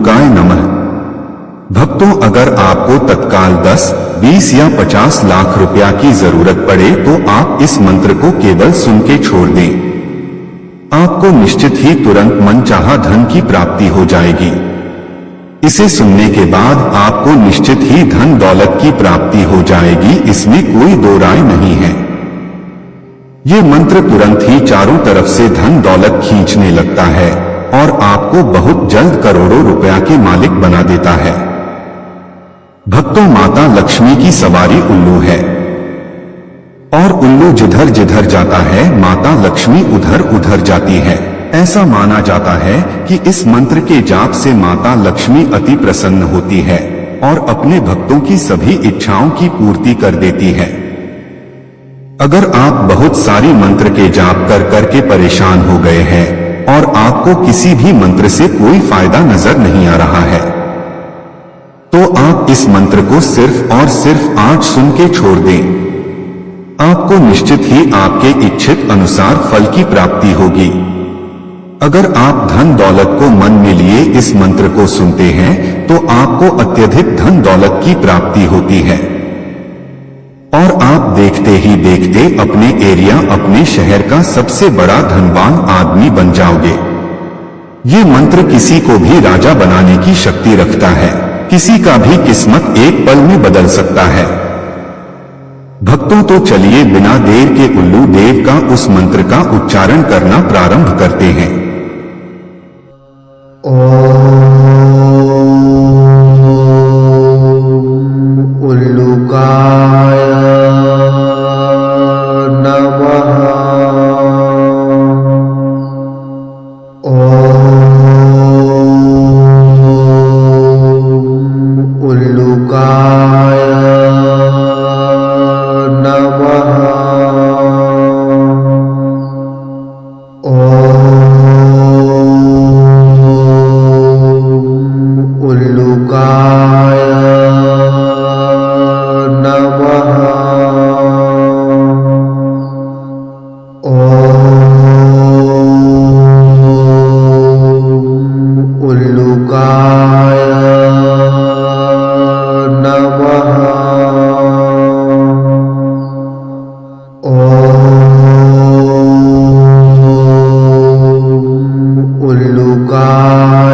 उल्लूकाय नमः। भक्तों, अगर आपको तत्काल 10, 20 या 50 लाख रुपया की जरूरत पड़े तो आप इस मंत्र को केवल सुन के छोड़ दें। आपको निश्चित ही तुरंत मनचाहा धन की प्राप्ति हो जाएगी। इसे सुनने के बाद आपको निश्चित ही धन दौलत की प्राप्ति हो जाएगी, इसमें कोई दो राय नहीं है। ये मंत्र तुरंत ही चारों तरफ से धन दौलत खींचने लगता है और आपको बहुत जल्द करोड़ों रुपया के मालिक बना देता है। भक्तों, माता लक्ष्मी की सवारी उल्लू है और उल्लू जिधर जिधर जाता है माता लक्ष्मी उधर उधर जाती है। ऐसा माना जाता है कि इस मंत्र के जाप से माता लक्ष्मी अति प्रसन्न होती है और अपने भक्तों की सभी इच्छाओं की पूर्ति कर देती है। अगर आप बहुत सारी मंत्र के जाप कर करके परेशान हो गए हैं और आपको किसी भी मंत्र से कोई फायदा नजर नहीं आ रहा है, तो आप इस मंत्र को सिर्फ और सिर्फ आज सुन के छोड़ दें। आपको निश्चित ही आपके इच्छित अनुसार फल की प्राप्ति होगी। अगर आप धन दौलत को मन में लिए इस मंत्र को सुनते हैं तो आपको अत्यधिक धन दौलत की प्राप्ति होती है और आप देखते ही देखते अपने एरिया, अपने शहर का सबसे बड़ा धनवान आदमी बन जाओगे। ये मंत्र किसी को भी राजा बनाने की शक्ति रखता है, किसी का भी किस्मत एक पल में बदल सकता है। भक्तों, तो चलिए बिना देर के उल्लू देव का उस मंत्र का उच्चारण करना प्रारंभ करते हैं। उल्लूकाय नमः। उल्लूकाय नमः। उल्लूकाय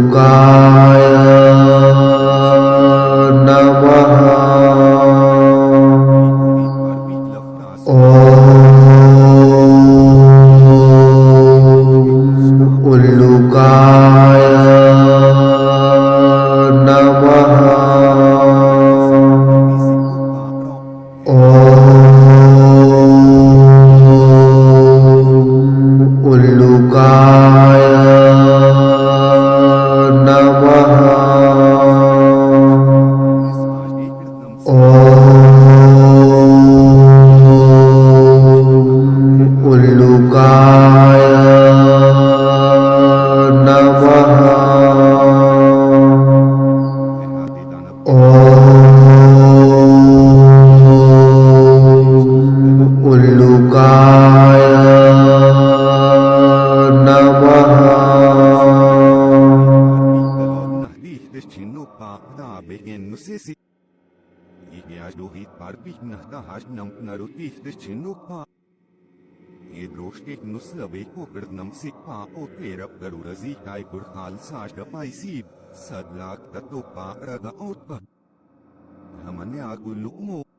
उल्लुकाय नमः उल्लुकाय नमः उल्लुकाय नमः उल्लुकाय नमः उल्लुकाय नमः Hamanya agulukmo.